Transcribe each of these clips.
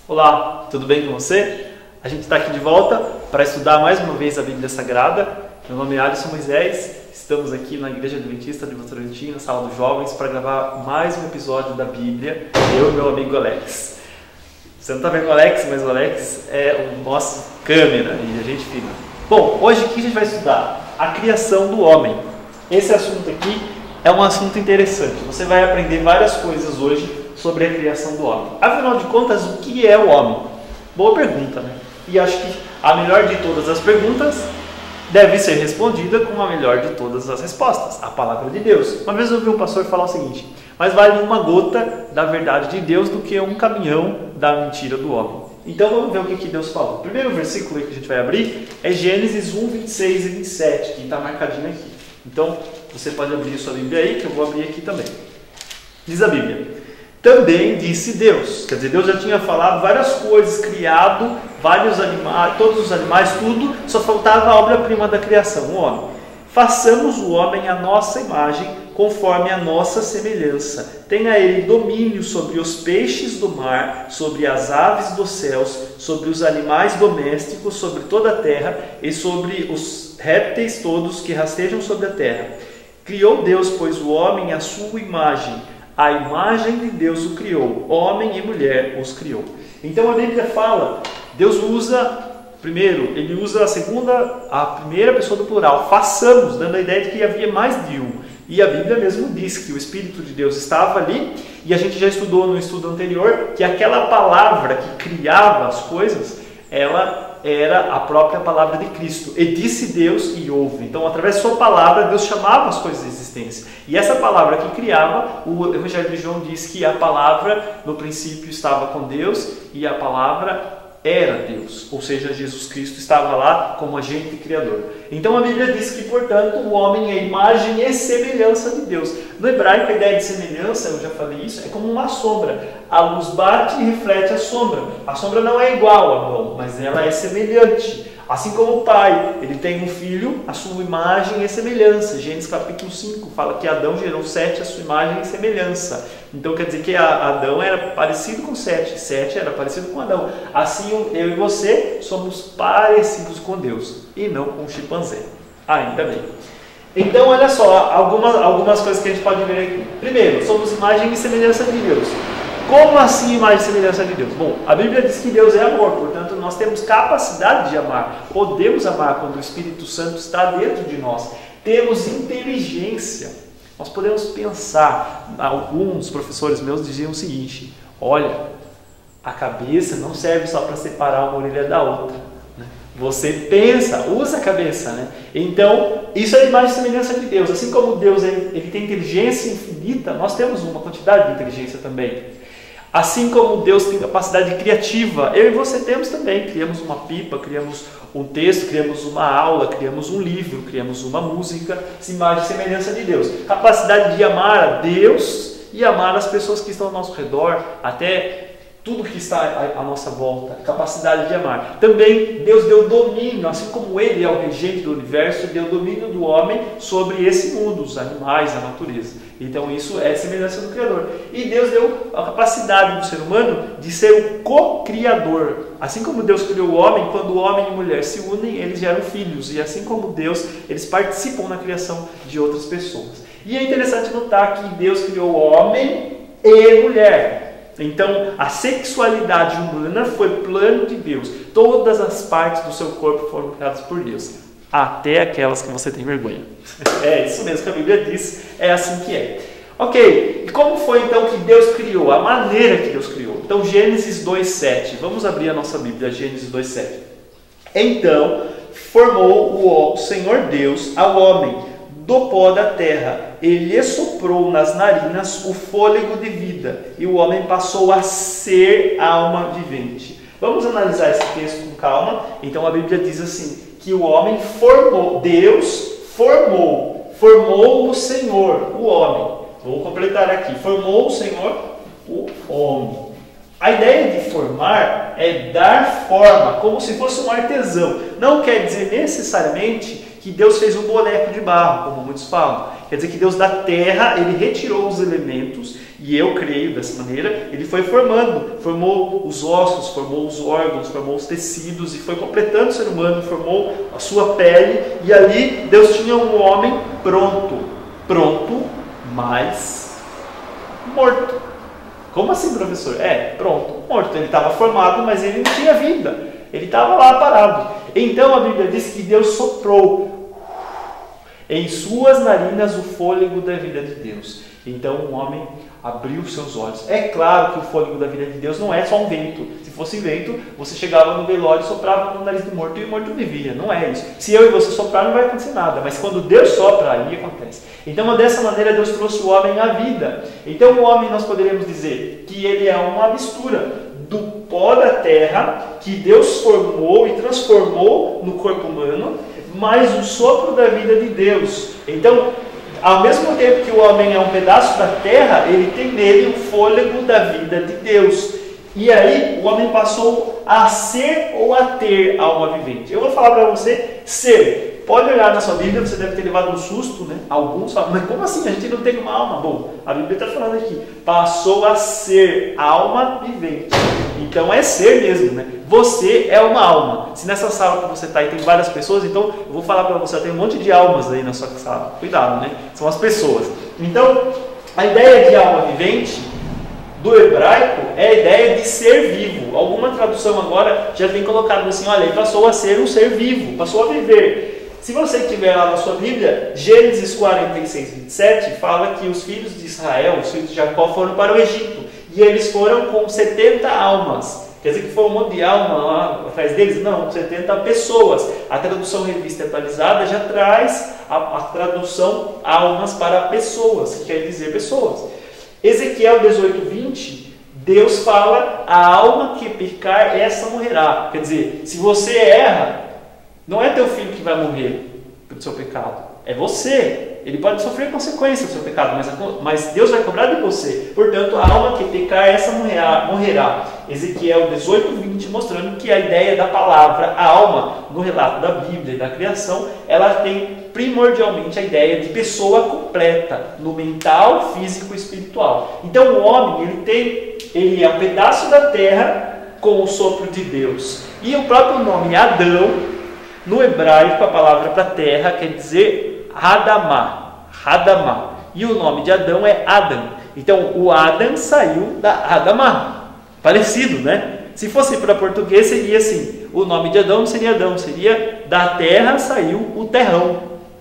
Olá, tudo bem com você? A gente está aqui de volta para estudar mais uma vez a Bíblia Sagrada. Meu nome é Alisson Moisés, estamos aqui na Igreja Adventista de Votorantim, na Sala dos Jovens, para gravar mais um episódio da Bíblia, eu e meu amigo Alex. Você não está vendo o Alex, mas o Alex é o nosso câmera e a gente filma. Bom, hoje o que a gente vai estudar? A criação do homem. Esse assunto aqui é um assunto interessante, você vai aprender várias coisas hoje sobre a criação do homem. Afinal de contas, o que é o homem? Boa pergunta, né? E acho que a melhor de todas as perguntas deve ser respondida com a melhor de todas as respostas, a palavra de Deus. Uma vez eu ouvi um pastor falar o seguinte: mais vale uma gota da verdade de Deus do que um caminhão da mentira do homem. Então vamos ver o que Deus falou. O primeiro versículo que a gente vai abrir é Gênesis 1, 26 e 27, que está marcadinho aqui. Então você pode abrir sua Bíblia aí, que eu vou abrir aqui também. Diz a Bíblia: também disse Deus, quer dizer, Deus já tinha falado várias coisas, criado vários animais, todos os animais, tudo, só faltava a obra-prima da criação, o homem. Façamos o homem à nossa imagem, conforme a nossa semelhança. Tenha ele domínio sobre os peixes do mar, sobre as aves dos céus, sobre os animais domésticos, sobre toda a terra e sobre os répteis todos que rastejam sobre a terra. Criou Deus, pois, o homem à sua imagem. A imagem de Deus o criou, homem e mulher os criou. Então a Bíblia fala, Deus usa, primeiro, ele usa a primeira pessoa do plural, façamos, dando a ideia de que havia mais de um. E a Bíblia mesmo diz que o Espírito de Deus estava ali, e a gente já estudou no estudo anterior que aquela palavra que criava as coisas, ela era a própria palavra de Cristo. E disse Deus e houve. Então, através da sua palavra, Deus chamava as coisas de existência. E essa palavra que criava, o Evangelho de João diz que a palavra no princípio estava com Deus e a palavra era Deus. Ou seja, Jesus Cristo estava lá como agente criador. Então a Bíblia diz que, portanto, o homem é imagem e semelhança de Deus. No hebraico, a ideia de semelhança, eu já falei isso, é como uma sombra. A luz bate e reflete a sombra. A sombra não é igual à mão, mas ela é semelhante. Assim como o pai, ele tem um filho, a sua imagem e semelhança. Gênesis capítulo 5 fala que Adão gerou Sete, a sua imagem e semelhança. Então quer dizer que Adão era parecido com Sete, Sete era parecido com Adão. Assim eu e você somos parecidos com Deus e não com o chimpanzé. Ainda bem. Então olha só, algumas coisas que a gente pode ver aqui. Primeiro, somos imagem e semelhança de Deus. Como assim imagem e semelhança de Deus? Bom, a Bíblia diz que Deus é amor, portanto nós temos capacidade de amar. Podemos amar quando o Espírito Santo está dentro de nós. Temos inteligência. Nós podemos pensar. Alguns professores meus diziam o seguinte: olha, a cabeça não serve só para separar uma orelha da outra. Né? Você pensa, usa a cabeça. Né? Então, isso é a imagem e semelhança de Deus. Assim como Deus ele tem inteligência infinita, nós temos uma quantidade de inteligência também. Assim como Deus tem capacidade criativa, eu e você temos também. Criamos uma pipa, criamos um texto, criamos uma aula, criamos um livro, criamos uma música, imagem e semelhança de Deus. Capacidade de amar a Deus e amar as pessoas que estão ao nosso redor, até tudo que está à nossa volta, capacidade de amar. Também Deus deu domínio, assim como Ele é o regente do universo, deu domínio do homem sobre esse mundo, os animais, a natureza. Então isso é semelhança do Criador. E Deus deu a capacidade do ser humano de ser o co-criador. Assim como Deus criou o homem, quando o homem e a mulher se unem, eles geram filhos. E assim como Deus, eles participam na criação de outras pessoas. E é interessante notar que Deus criou homem e mulher. Então, a sexualidade humana foi plano de Deus. Todas as partes do seu corpo foram criadas por Deus. Até aquelas que você tem vergonha. É isso mesmo que a Bíblia diz. É assim que é. Ok, e como foi então que Deus criou? A maneira que Deus criou. Então, Gênesis 2,7. Vamos abrir a nossa Bíblia, Gênesis 2,7. Então, formou o Senhor Deus ao homem do pó da terra, ele lhe soprou nas narinas o fôlego de vida, e o homem passou a ser alma vivente. Vamos analisar esse texto com calma. Então a Bíblia diz assim, que o homem formou, Deus formou o Senhor, o homem. Vou completar aqui, formou o Senhor, o homem. A ideia de formar é dar forma, como se fosse um artesão. Não quer dizer necessariamente que Deus fez um boneco de barro, como muitos falam. Quer dizer que Deus da terra, ele retirou os elementos E eu creio dessa maneira, ele foi formou os ossos, formou os órgãos, formou os tecidos e foi completando o ser humano, formou a sua pele, e ali Deus tinha um homem pronto, mas morto. Como assim, professor? Pronto, morto. Ele estava formado, mas ele não tinha vida. Ele estava lá parado. Então a Bíblia diz que Deus soprou em suas narinas o fôlego da vida de Deus. Então o homem abriu seus olhos. É claro que o fôlego da vida de Deus não é só um vento. Se fosse vento, você chegava no velório e soprava no nariz do morto e o morto vivia. Não é isso. Se eu e você soprar, não vai acontecer nada. Mas quando Deus sopra, aí acontece. Então, dessa maneira, Deus trouxe o homem à vida. Então, o homem, nós poderíamos dizer que ele é uma mistura do pó da terra que Deus formou e transformou no corpo humano, mais o sopro da vida de Deus. Então, ao mesmo tempo que o homem é um pedaço da terra, ele tem nele o fôlego da vida de Deus. E aí o homem passou a ser ou a ter alma vivente. Eu vou falar para você ser. Pode olhar na sua Bíblia, você deve ter levado um susto, né? Alguns falam, mas como assim? A gente não tem uma alma? Bom, a Bíblia está falando aqui, passou a ser alma vivente. Então é ser mesmo, né? Você é uma alma. Se nessa sala que você está aí tem várias pessoas, então eu vou falar para você, tem um monte de almas aí na sua sala. Cuidado, né? São as pessoas. Então, a ideia de alma vivente do hebraico é a ideia de ser vivo. Alguma tradução agora já tem colocado assim, olha, ele passou a ser um ser vivo, passou a viver. Se você tiver lá na sua Bíblia, Gênesis 46, 27, fala que os filhos de Israel, os filhos de Jacó foram para o Egito, e eles foram com 70 almas. Quer dizer que foi um monte de alma lá atrás deles? Não, 70 pessoas. A tradução revista atualizada já traz a tradução almas para pessoas, que quer dizer pessoas. Ezequiel 18, 20, Deus fala, a alma que pecar, essa morrerá. Quer dizer, se você erra, não é teu filho que vai morrer pelo seu pecado, é você. Ele pode sofrer consequências do seu pecado, mas Deus vai cobrar de você. Portanto, a alma que pecar, essa morrerá. Ezequiel 18, 20, mostrando que a ideia da palavra, a alma, no relato da Bíblia e da criação, ela tem primordialmente a ideia de pessoa completa, no mental, físico e espiritual. Então o homem, ele é um pedaço da terra com o sopro de Deus. E o próprio nome Adão, no hebraico, a palavra para terra quer dizer Hadamá. E o nome de Adão é Adam. Então, o Adam saiu da Hadamá. Parecido, né? Se fosse para português, seria assim. O nome de Adão seria Adão. Seria da terra saiu o terrão.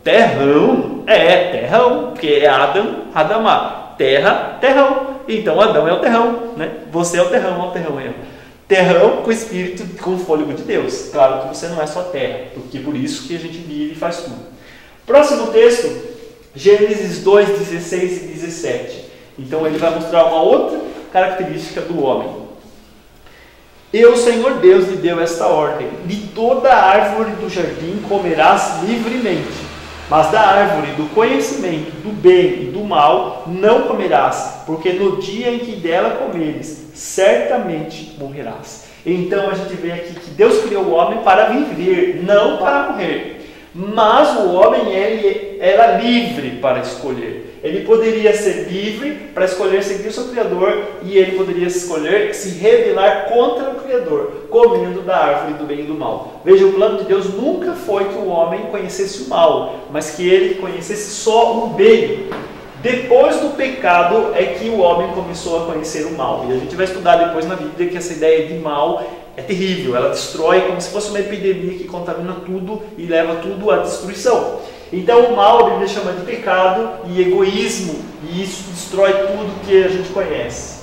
Terrão? Terrão. Porque é Adam, Hadamá. Terra, terrão. Então, Adão é o terrão, né? Você é o terrão, não é o terrão é. Terrão com espírito, com o fôlego de Deus. Claro que você não é só terra, porque por isso que a gente vive e faz tudo. Próximo texto, Gênesis 2, 16 e 17. Então ele vai mostrar uma outra característica do homem. Eu, o Senhor Deus, lhe deu esta ordem: de toda árvore do jardim comerás livremente, mas da árvore do conhecimento do bem e do mal não comerás, porque no dia em que dela comeres, certamente morrerás. Então a gente vê aqui que Deus criou o homem para viver, não para morrer. Mas o homem era livre para escolher. Ele poderia ser livre para escolher seguir o seu Criador, e ele poderia escolher se rebelar contra o Criador, comendo da árvore do bem e do mal. Veja, o plano de Deus nunca foi que o homem conhecesse o mal, mas que ele conhecesse só o bem. Depois do pecado é que o homem começou a conhecer o mal. E a gente vai estudar depois na Bíblia que essa ideia de mal é terrível. Ela destrói como se fosse uma epidemia que contamina tudo e leva tudo à destruição. Então o mal a Bíblia chama de pecado e egoísmo, e isso destrói tudo que a gente conhece.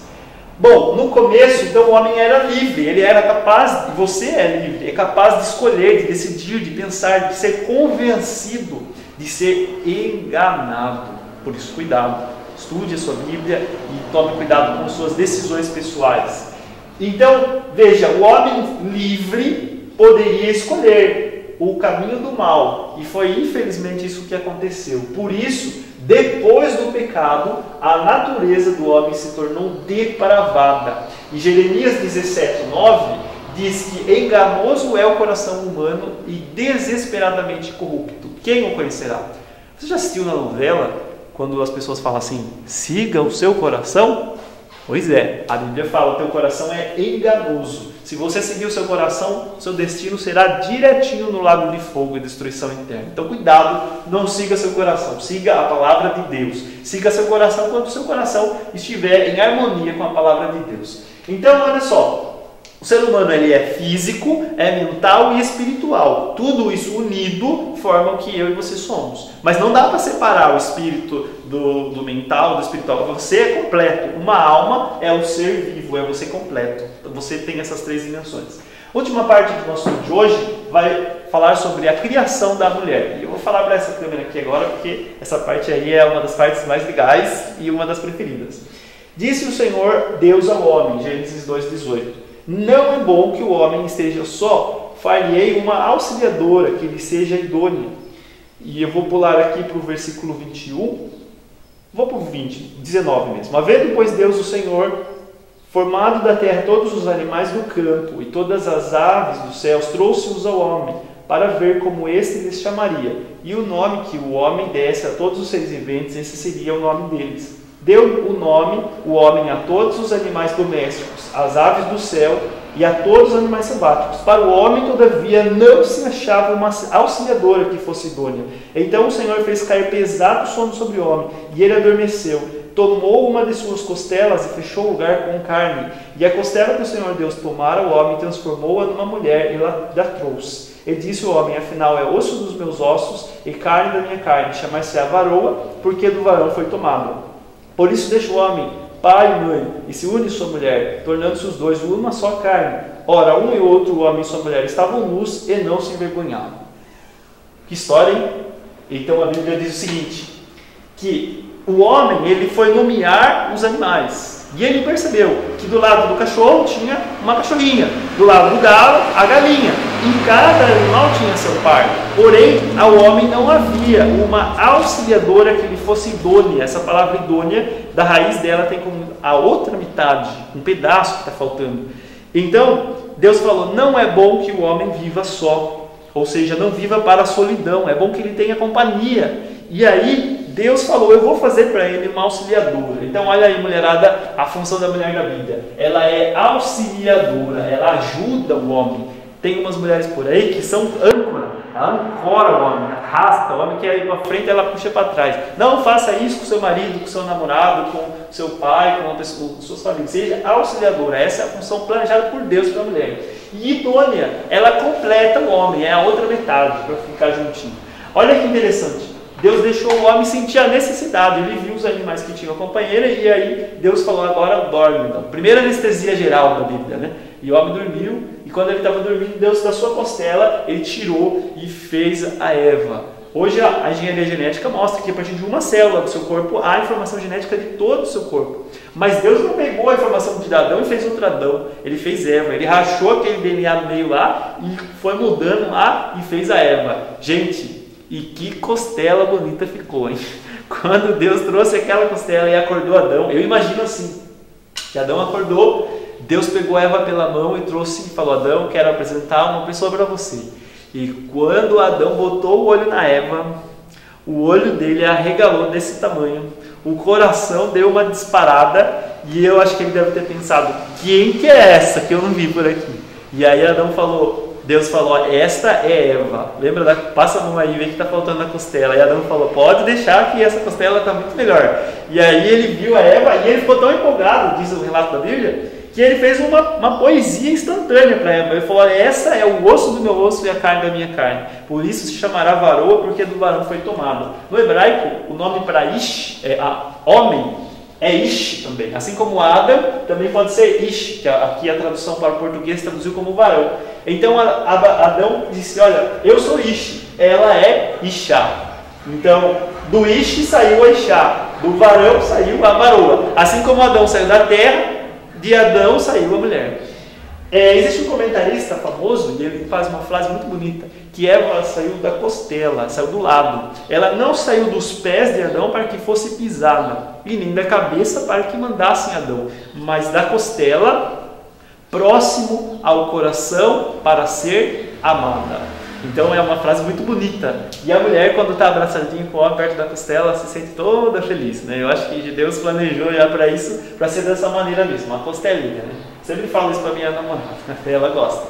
Bom, no começo, então, o homem era livre, ele era capaz, e você é livre, é capaz de escolher, de decidir, de pensar, de ser convencido, de ser enganado. Por isso, cuidado, estude a sua Bíblia e tome cuidado com suas decisões pessoais. Então, veja, o homem livre poderia escolher o caminho do mal, e foi infelizmente isso que aconteceu. Por isso, depois do pecado, a natureza do homem se tornou depravada. E Jeremias 17, 9 diz que enganoso é o coração humano e desesperadamente corrupto. Quem o conhecerá? Você já assistiu na novela quando as pessoas falam assim, siga o seu coração? Pois é, a Bíblia fala, o teu coração é enganoso. Se você seguir o seu coração, seu destino será direitinho no lago de fogo e destruição eterna. Então cuidado, não siga seu coração, siga a palavra de Deus. Siga seu coração quando o seu coração estiver em harmonia com a palavra de Deus. Então olha só, o ser humano ele é físico, é mental e espiritual. Tudo isso unido forma o que eu e você somos. Mas não dá para separar o espírito do mental, do espiritual. Você é completo. Uma alma é o ser vivo, é você completo. Você tem essas três dimensões. A última parte do nosso vídeo de hoje vai falar sobre a criação da mulher. E eu vou falar para essa câmera aqui agora, porque essa parte aí é uma das partes mais legais e uma das preferidas. Disse o Senhor Deus ao homem, Gênesis 2:18. Não é bom que o homem esteja só, far-lhe-ei uma auxiliadora que lhe seja idônea. E eu vou pular aqui para o versículo 21, vou para o 19 mesmo. Havendo, pois, Deus o Senhor formado da terra todos os animais do campo e todas as aves dos céus, trouxe-os ao homem, para ver como este lhes chamaria. E o nome que o homem desse a todos os seres viventes, esse seria o nome deles. Deu o nome, o homem, a todos os animais domésticos, às aves do céu e a todos os animais selváticos. Para o homem, todavia, não se achava uma auxiliadora que fosse idônea. Então o Senhor fez cair pesado sono sobre o homem, e ele adormeceu. Tomou uma de suas costelas e fechou o lugar com carne. E a costela que o Senhor Deus tomara o homem, transformou-a numa mulher e a trouxe. E disse o homem, afinal é osso dos meus ossos e carne da minha carne, chamar-se-á varoa, porque do varão foi tomado. Por isso deixa o homem, pai e mãe, e se une sua mulher, tornando-se os dois uma só carne. Ora, um e outro, o homem e sua mulher, estavam nus e não se envergonhavam. Que história, hein? Então a Bíblia diz o seguinte, que o homem ele foi nomear os animais. E ele percebeu que do lado do cachorro tinha uma cachorrinha, do lado do galo, a galinha. E cada animal tinha seu par. Porém, ao homem não havia uma auxiliadora que lhe fosse idônea. Essa palavra idônea, da raiz dela tem como a outra metade, um pedaço que está faltando. Então, Deus falou, não é bom que o homem viva só. Ou seja, não viva para a solidão. É bom que ele tenha companhia. E aí, Deus falou, eu vou fazer para ele uma auxiliadora. Então, olha aí, mulherada, a função da mulher na Bíblia. Ela é auxiliadora, ela ajuda o homem. Tem umas mulheres por aí que são âncora. Ela ancora o homem, arrasta. O homem quer ir para frente, ela puxa para trás. Não faça isso com seu marido, com seu namorado, com seu pai, com uma pessoa, com suas famílias. Seja auxiliadora. Essa é a função planejada por Deus para a mulher. E idônea, ela completa o homem, é a outra metade, para ficar juntinho. Olha que interessante. Deus deixou o homem sentir a necessidade. Ele viu os animais que tinham companheira e aí Deus falou, agora dorme. Então, primeira anestesia geral da Bíblia, né? E o homem dormiu, e quando ele estava dormindo, Deus da sua costela, ele tirou e fez a Eva. Hoje a engenharia genética mostra que a partir de uma célula do seu corpo há informação genética de todo o seu corpo. Mas Deus não pegou a informação de Adão e fez outro Adão. Ele fez Eva. Ele rachou aquele DNA no meio lá e foi mudando lá e fez a Eva. Gente, e que costela bonita ficou, hein? Quando Deus trouxe aquela costela e acordou Adão, eu imagino assim, que Adão acordou, Deus pegou Eva pela mão e trouxe e falou, Adão, quero apresentar uma pessoa para você. E quando Adão botou o olho na Eva, o olho dele arregalou desse tamanho, o coração deu uma disparada e eu acho que ele deve ter pensado, quem que é essa que eu não vi por aqui? E aí Adão falou, Deus falou, esta é Eva. Lembra? Passa a mão aí e vê que está faltando a costela. E Adão falou, pode deixar que essa costela está muito melhor. E aí ele viu a Eva e ele ficou tão empolgado, diz o relato da Bíblia, que ele fez uma poesia instantânea para Eva. Ele falou, essa é o osso do meu osso e a carne da minha carne. Por isso se chamará varoa, porque do varão foi tomado. No hebraico, o nome para Ish, homem, é Ish também. Assim como Adam, também pode ser Ish, que aqui a tradução para o português traduziu como varão. Então Adão disse, olha, eu sou Ish, ela é Ishá. Então, do Ish saiu a Ishá, do varão saiu a varoa. Assim como Adão saiu da terra, de Adão saiu a mulher. Existe um comentarista famoso, e ele faz uma frase muito bonita, que Eva saiu da costela, saiu do lado. Ela não saiu dos pés de Adão para que fosse pisada, e nem da cabeça para que mandassem Adão, mas da costela, próximo ao coração para ser amada. Então é uma frase muito bonita. E a mulher, quando está abraçadinha com o homem perto da costela, se sente toda feliz, né? Eu acho que Deus planejou já para isso, para ser dessa maneira mesmo, uma costelinha, né? Sempre falo isso para minha namorada, ela gosta.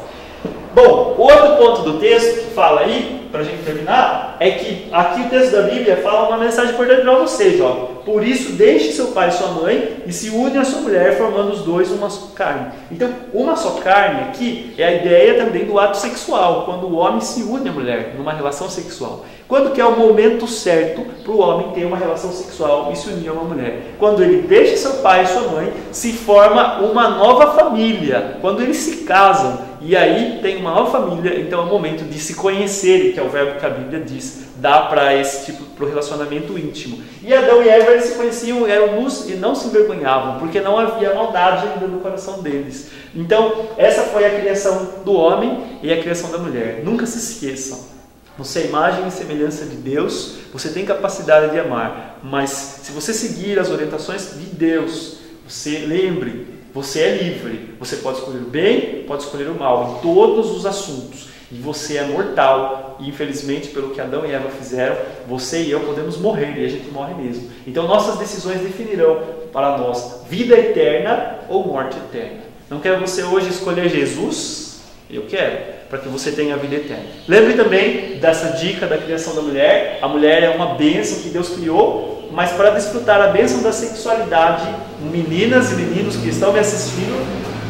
Bom, outro ponto do texto que fala aí, para a gente terminar, é que aqui o texto da Bíblia fala uma mensagem importante para vocês, ó. Por isso, deixe seu pai e sua mãe e se une à sua mulher, formando os dois uma só carne. Então, uma só carne aqui é a ideia também do ato sexual, quando o homem se une à mulher, numa relação sexual. Quando que é o momento certo para o homem ter uma relação sexual e se unir a uma mulher? Quando ele deixa seu pai e sua mãe, se forma uma nova família. Quando eles se casam, e aí tem uma nova família, então é o momento de se conhecerem, que é o verbo que a Bíblia diz, dá para esse tipo, para o relacionamento íntimo. E Adão e Eva, eles se conheciam, eram luz e não se envergonhavam, porque não havia maldade ainda no coração deles. Então, essa foi a criação do homem e a criação da mulher. Nunca se esqueçam. Você é imagem e semelhança de Deus, você tem capacidade de amar, mas se você seguir as orientações de Deus, você lembre, você é livre, você pode escolher o bem, pode escolher o mal, em todos os assuntos, e você é mortal, e infelizmente pelo que Adão e Eva fizeram, você e eu podemos morrer, e a gente morre mesmo. Então nossas decisões definirão para nós vida eterna ou morte eterna. Não quero você hoje escolher Jesus? Eu quero, para que você tenha a vida eterna. Lembre também dessa dica da criação da mulher. A mulher é uma bênção que Deus criou, mas para desfrutar a bênção da sexualidade, meninas e meninos que estão me assistindo,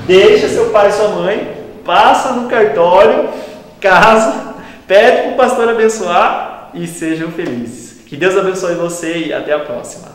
deixa seu pai e sua mãe, passa no cartório, casa, pede para o pastor abençoar e sejam felizes. Que Deus abençoe você e até a próxima.